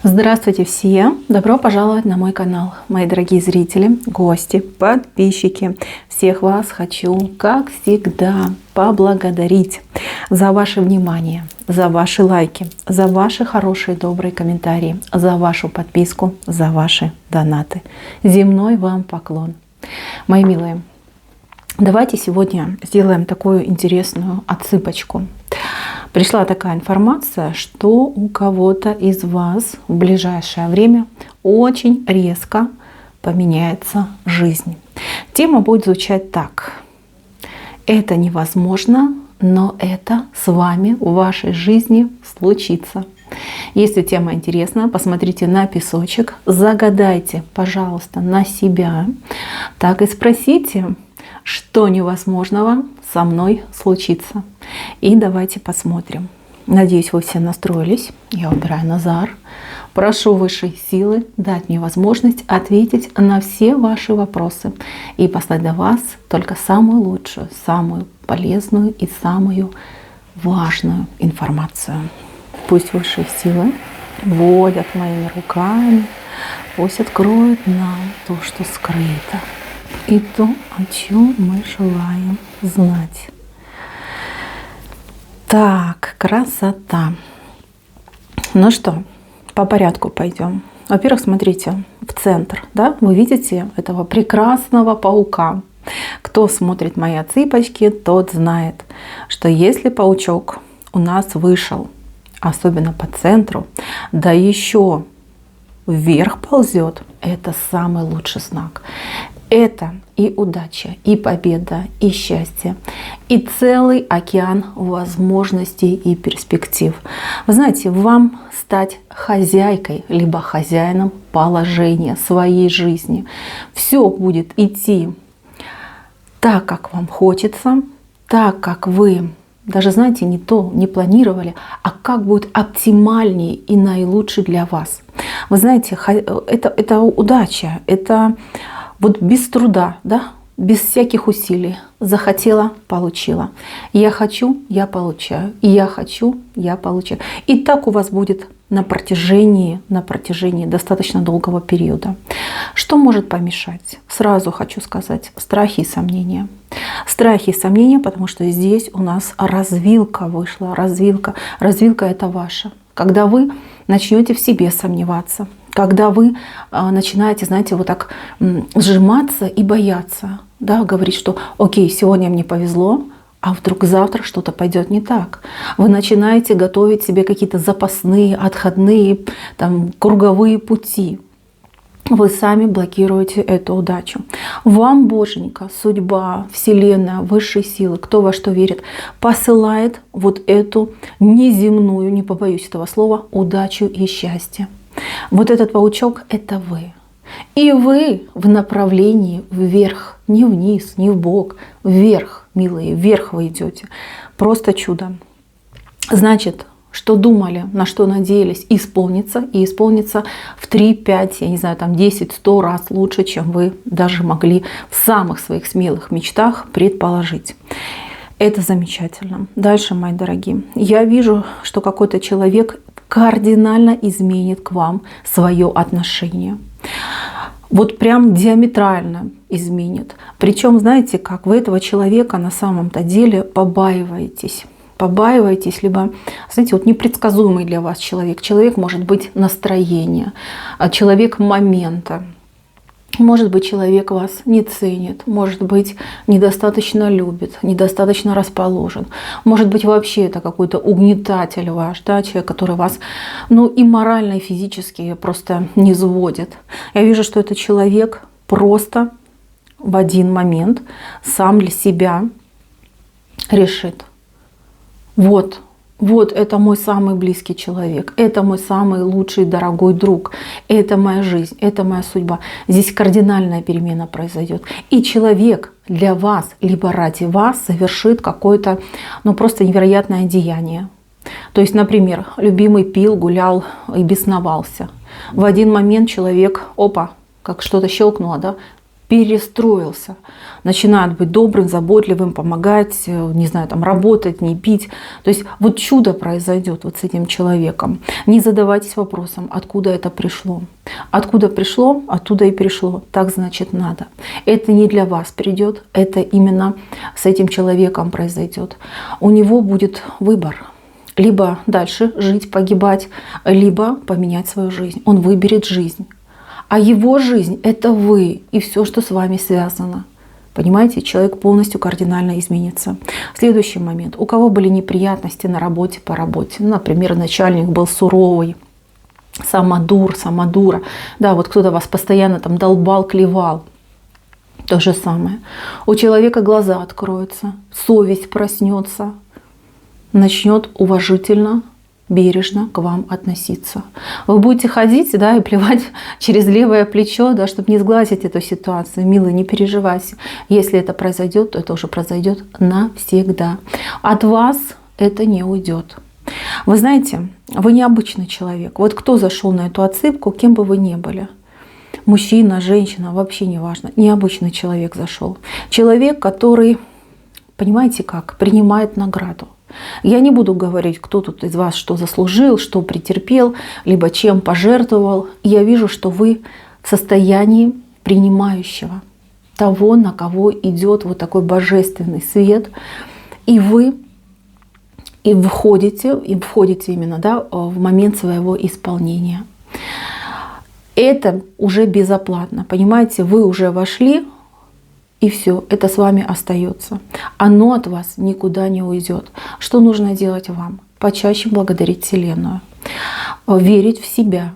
Здравствуйте все! Добро пожаловать на мой канал, мои дорогие зрители, гости, подписчики. Всех вас хочу, как всегда, поблагодарить за ваше внимание, за ваши лайки, за ваши хорошие, добрые комментарии, за вашу подписку, за ваши донаты. Земной вам поклон. Мои милые, давайте сегодня сделаем такую интересную отсыпочку. Пришла такая информация, что у кого-то из вас в ближайшее время очень резко поменяется жизнь. Тема будет звучать так. Это невозможно, но это с вами в вашей жизни случится. Если тема интересна, посмотрите на песочек, загадайте, пожалуйста, на себя, так и спросите, что невозможного со мной случится. И давайте посмотрим. Надеюсь, вы все настроились. Я выбираю Назар. Прошу высшей силы дать мне возможность ответить на все ваши вопросы и послать для вас только самую лучшую, самую полезную и самую важную информацию. Пусть высшие силы водят моими руками, пусть откроют нам то, что скрыто, и то, о чем мы желаем знать. Так, красота. Ну что, по порядку пойдем. Во-первых, смотрите, в центр, да, вы видите этого прекрасного паука. Кто смотрит мои отсыпочки, тот знает, что если паучок у нас вышел, особенно по центру, да еще вверх ползет, это самый лучший знак. Это и удача, и победа, и счастье, и целый океан возможностей и перспектив. Вы знаете, вам стать хозяйкой, либо хозяином положения своей жизни. Все будет идти так, как вам хочется, так, как вы даже, знаете, не планировали, а как будет оптимальнее и наилучше для вас. Вы знаете, это удача, это вот без труда, да, без всяких усилий. Захотела — получила. Я хочу — я получаю. И я хочу — я получаю. И так у вас будет на протяжении достаточно долгого периода. Что может помешать? Сразу хочу сказать: страхи и сомнения. Страхи и сомнения, потому что здесь у нас развилка вышла. Развилка это ваша. Когда вы начнете в себе сомневаться, когда вы начинаете, знаете, вот так сжиматься и бояться, да, говорить, что окей, сегодня мне повезло, а вдруг завтра что-то пойдет не так. Вы начинаете готовить себе какие-то запасные, отходные, там, круговые пути. Вы сами блокируете эту удачу. Вам Боженька, судьба, Вселенная, высшие силы, кто во что верит, посылает вот эту неземную, не побоюсь этого слова, удачу и счастье. Вот этот паучок — это вы. И вы в направлении вверх, не вниз, не вбок, вверх, милые, вверх вы идете. Просто чудо. Значит, что думали, на что надеялись, исполнится. И исполнится в 3, 5, я не знаю, там 10, 100 раз лучше, чем вы даже могли в самых своих смелых мечтах предположить. Это замечательно. Дальше, мои дорогие, я вижу, что какой-то человек кардинально изменит к вам свое отношение. Вот прям диаметрально изменит. Причем, знаете как, вы этого человека на самом-то деле побаиваетесь. Либо, знаете, вот непредсказуемый для вас человек. Человек может быть настроения, человек момента. Может быть, человек вас не ценит, может быть, недостаточно любит, недостаточно расположен. Может быть, вообще это какой-то угнетатель ваш, да, человек, который вас, и морально, и физически просто не сводит. Я вижу, что этот человек просто в один момент сам для себя решит: вот это мой самый близкий человек, это мой самый лучший, дорогой друг, это моя жизнь, это моя судьба. Здесь кардинальная перемена произойдет. И человек для вас, либо ради вас совершит какое-то, просто невероятное деяние. То есть, например, любимый пил, гулял и бесновался. В один момент человек, опа, как что-то щелкнуло, да, перестроился, начинает быть добрым, заботливым, помогать, не знаю, там, работать, не пить. То есть вот чудо произойдет вот с этим человеком. Не задавайтесь вопросом, откуда это пришло. Откуда пришло, оттуда и пришло. Так значит надо. Это не для вас придет, это именно с этим человеком произойдет. У него будет выбор. Либо дальше жить, погибать, либо поменять свою жизнь. Он выберет жизнь. А его жизнь — это вы и все, что с вами связано. Понимаете, человек полностью кардинально изменится. Следующий момент. У кого были неприятности на работе, по работе. Например, начальник был суровый, самодур, самодура. Да, вот кто-то вас постоянно там долбал, клевал. То же самое. У человека глаза откроются, совесть проснется, начнет уважительно, бережно к вам относиться. Вы будете ходить, да, и плевать через левое плечо, да, чтобы не сглазить эту ситуацию. Милый, не переживайся. Если это произойдет, то это уже произойдет навсегда. От вас это не уйдет. Вы знаете, вы необычный человек. Вот кто зашел на эту отсыпку, кем бы вы ни были. Мужчина, женщина, вообще не важно. Необычный человек зашел. Человек, который, понимаете как, принимает награду. Я не буду говорить, кто тут из вас что заслужил, что претерпел, либо чем пожертвовал. Я вижу, что вы в состоянии принимающего того, на кого идет вот такой божественный свет. И вы входите именно, да, в момент своего исполнения. Это уже безоплатно, понимаете, вы уже вошли. И все, это с вами остается. Оно от вас никуда не уйдет. Что нужно делать вам? Почаще благодарить Вселенную, верить в себя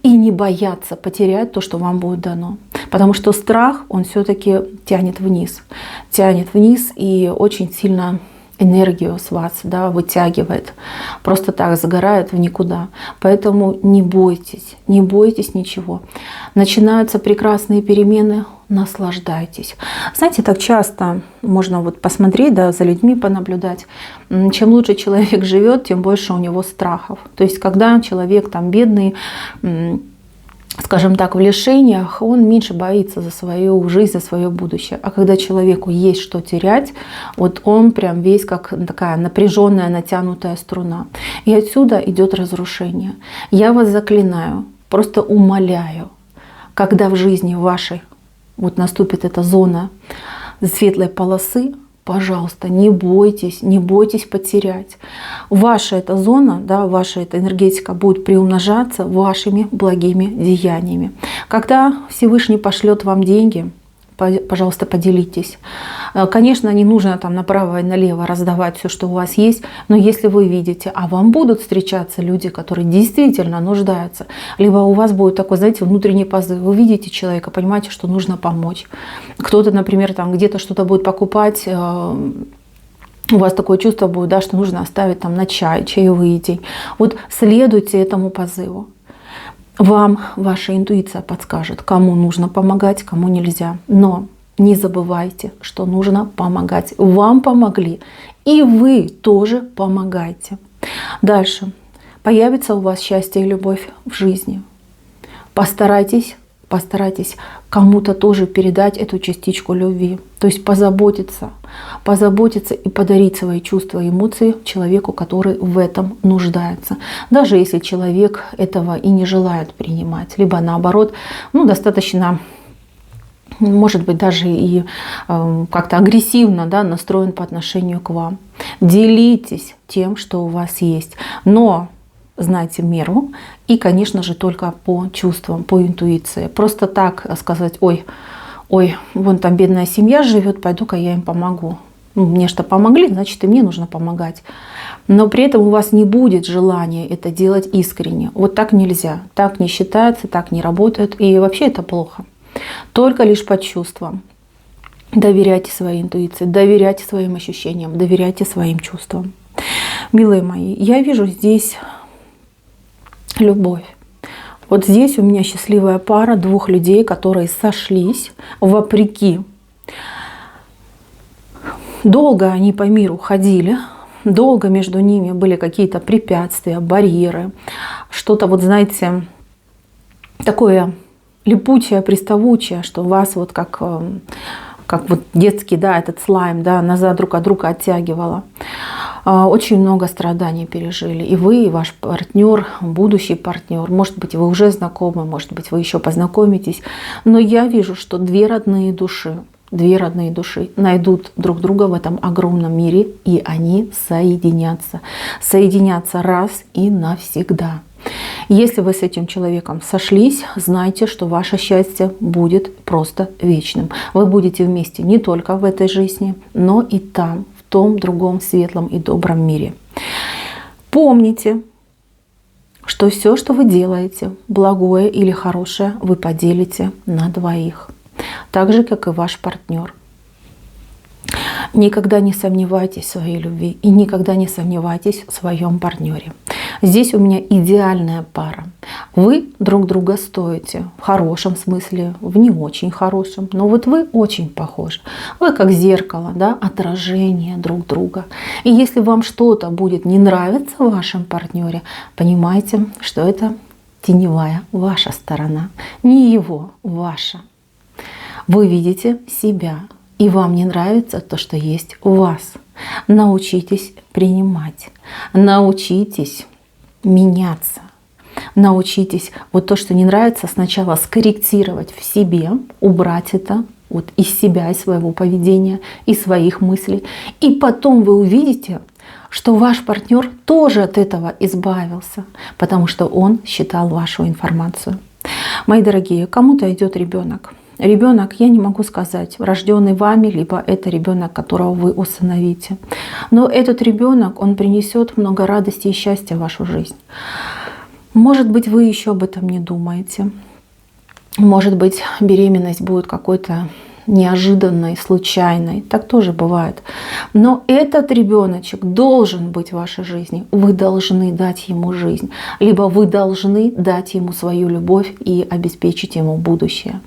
и не бояться потерять то, что вам будет дано. Потому что страх, он все-таки тянет вниз и очень сильно энергию с вас, да, вытягивает. Просто так загорает в никуда. Поэтому не бойтесь ничего. Начинаются прекрасные перемены, наслаждайтесь. Знаете, так часто можно вот посмотреть, да, за людьми понаблюдать. Чем лучше человек живет, тем больше у него страхов. То есть, когда человек там бедный, скажем так, в лишениях, он меньше боится за свою жизнь, за свое будущее. А когда человеку есть что терять, вот он прям весь как такая напряженная, натянутая струна. И отсюда идет разрушение. Я вас заклинаю, просто умоляю, когда в жизни вашей вот наступит эта зона светлой полосы, пожалуйста, не бойтесь потерять. Ваша эта зона, да, ваша эта энергетика будет приумножаться вашими благими деяниями. Когда Всевышний пошлет вам деньги, пожалуйста, поделитесь. Конечно, не нужно там направо и налево раздавать все, что у вас есть, но если вы видите, а вам будут встречаться люди, которые действительно нуждаются, либо у вас будет такой, знаете, внутренний позыв, вы видите человека, понимаете, что нужно помочь. Кто-то, например, там где-то что-то будет покупать, у вас такое чувство будет, да, что нужно оставить там на чай, чаевые день. Вот следуйте этому позыву. Вам ваша интуиция подскажет, кому нужно помогать, кому нельзя. Но не забывайте, что нужно помогать. Вам помогли, и вы тоже помогайте. Дальше. Появится у вас счастье и любовь в жизни. Постарайтесь кому-то тоже передать эту частичку любви. То есть позаботиться и подарить свои чувства и эмоции человеку, который в этом нуждается. Даже если человек этого и не желает принимать. Либо наоборот, достаточно, может быть, даже и как-то агрессивно, да, настроен по отношению к вам. Делитесь тем, что у вас есть. Но знайте меру и, конечно же, только по чувствам, по интуиции. Просто так сказать: ой, вон там бедная семья живет, пойду-ка я им помогу. Мне что помогли, значит и мне нужно помогать. Но при этом у вас не будет желания это делать искренне. Вот так нельзя, так не считается, так не работает. И вообще это плохо. Только лишь по чувствам. Доверяйте своей интуиции, доверяйте своим ощущениям, доверяйте своим чувствам. Милые мои, я вижу здесь любовь. Вот здесь у меня счастливая пара двух людей, которые сошлись вопреки. Долго они по миру ходили, долго между ними были какие-то препятствия, барьеры, что-то, вот знаете, такое липучая, приставучая, что вас вот как вот детский, да, этот слайм, да, назад друг от друга оттягивало. Очень много страданий пережили. И вы, и ваш партнер, будущий партнер. Может быть, вы уже знакомы, может быть, вы еще познакомитесь. Но я вижу, что две родные души найдут друг друга в этом огромном мире, и они соединятся. Соединятся раз и навсегда. Если вы с этим человеком сошлись, знайте, что ваше счастье будет просто вечным. Вы будете вместе не только в этой жизни, но и там, в том другом светлом и добром мире. Помните, что все, что вы делаете, благое или хорошее, вы поделите на двоих. Так же, как и ваш партнер. Никогда не сомневайтесь в своей любви и никогда не сомневайтесь в своем партнере. Здесь у меня идеальная пара. Вы друг друга стоите в хорошем смысле, в не очень хорошем, но вот вы очень похожи. Вы как зеркало, да, отражение друг друга. И если вам что-то будет не нравиться в вашем партнере, понимайте, что это теневая ваша сторона, не его, ваша. Вы видите себя, и вам не нравится то, что есть у вас. Научитесь принимать, научитесь меняться, научитесь вот то, что не нравится, сначала скорректировать в себе, убрать это вот из себя, из своего поведения, из своих мыслей. И потом вы увидите, что ваш партнер тоже от этого избавился, потому что он считал вашу информацию. Мои дорогие, кому-то идет ребенок. Ребенок, я не могу сказать, рожденный вами, либо это ребенок, которого вы усыновите. Но этот ребенок, он принесет много радости и счастья в вашу жизнь. Может быть, вы еще об этом не думаете. Может быть, беременность будет какой-то неожиданной, случайной. Так тоже бывает. Но этот ребеночек должен быть в вашей жизни. Вы должны дать ему жизнь. Либо вы должны дать ему свою любовь и обеспечить ему будущее.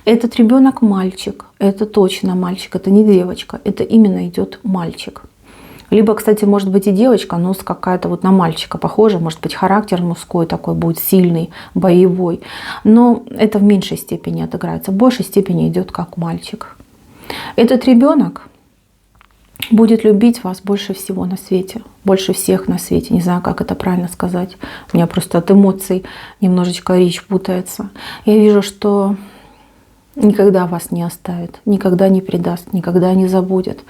Этот ребенок мальчик. Это точно мальчик. Это не девочка. Это именно идет мальчик. Либо, кстати, может быть и девочка, но какая-то вот на мальчика похожа. Может быть, характер мужской такой будет сильный, боевой. Но это в меньшей степени отыграется. В большей степени идет как мальчик. Этот ребенок будет любить вас больше всего на свете. Больше всех на свете. Не знаю, как это правильно сказать. У меня просто от эмоций немножечко речь путается. Я вижу, что никогда вас не оставит, никогда не предаст, никогда не забудет.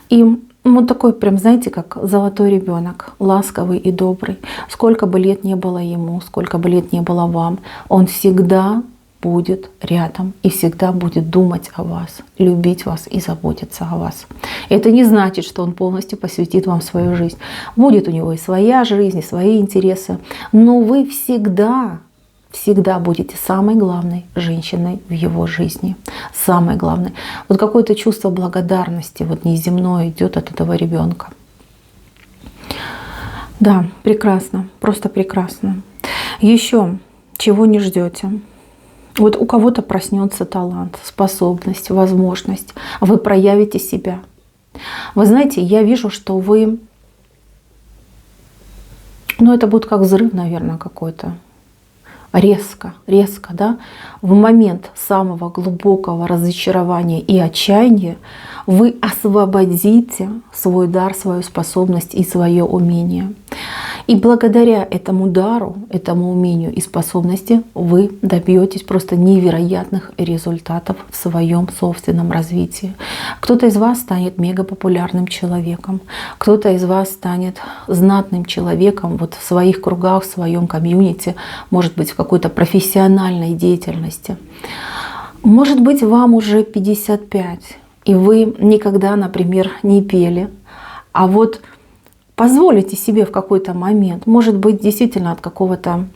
И вот такой прям, знаете, как золотой ребенок, ласковый и добрый. Сколько бы лет не было ему, сколько бы лет не было вам, он всегда будет рядом и всегда будет думать о вас, любить вас и заботиться о вас. Это не значит, что он полностью посвятит вам свою жизнь. Будет у него и своя жизнь, и свои интересы, но вы всегда будете самой главной женщиной в его жизни. Самой главной. Вот какое-то чувство благодарности, вот неземное, идет от этого ребенка. Да, прекрасно, просто прекрасно. Еще чего не ждете? Вот у кого-то проснется талант, способность, возможность. Вы проявите себя. Вы знаете, я вижу, что вы... это будет как взрыв, наверное, какой-то. Резко, да, в момент самого глубокого разочарования и отчаяния вы освободите свой дар, свою способность и свое умение. И благодаря этому дару, этому умению и способности вы добьетесь просто невероятных результатов в своем собственном развитии. Кто-то из вас станет мегапопулярным человеком, кто-то из вас станет знатным человеком вот в своих кругах, в своем комьюнити, может быть, в какой-то профессиональной деятельности. Может быть, вам уже 55, и вы никогда, например, не пели, а вот позволите себе в какой-то момент, может быть, действительно от какого-то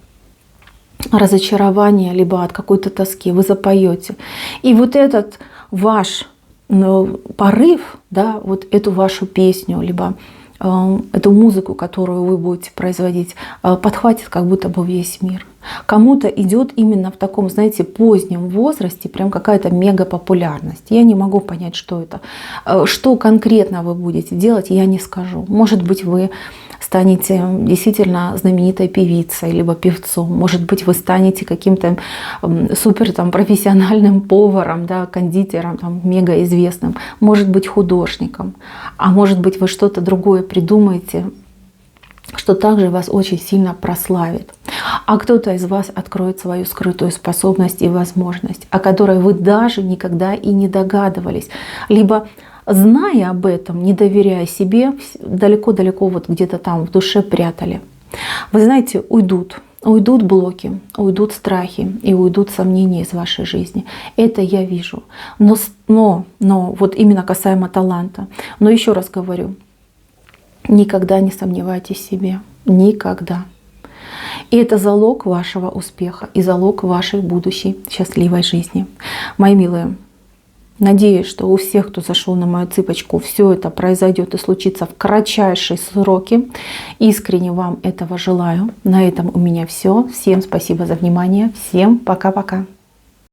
разочарования, либо от какой-то тоски, вы запоете. И вот этот ваш порыв, да, вот эту вашу песню, либо эту музыку, которую вы будете производить, подхватит как будто бы весь мир. Кому-то идет именно в таком, знаете, позднем возрасте прям какая-то мегапопулярность. Я не могу понять, что это. Что конкретно вы будете делать, я не скажу. Может быть, вы станете действительно знаменитой певицей, либо певцом. Может быть, вы станете каким-то супер там, профессиональным поваром, да, кондитером, там, мега известным. Может быть, художником. А может быть, вы что-то другое придумаете, что также вас очень сильно прославит. А кто-то из вас откроет свою скрытую способность и возможность, о которой вы даже никогда и не догадывались. Либо, зная об этом, не доверяя себе, далеко-далеко вот где-то там в душе прятали. Вы знаете, уйдут блоки, уйдут страхи и уйдут сомнения из вашей жизни. Это я вижу. Но вот именно касаемо таланта. Но еще раз говорю, никогда не сомневайтесь в себе. Никогда. И это залог вашего успеха и залог вашей будущей счастливой жизни. Мои милые, надеюсь, что у всех, кто зашел на мою цыпочку, все это произойдет и случится в кратчайшие сроки. Искренне вам этого желаю. На этом у меня все. Всем спасибо за внимание. Всем пока-пока.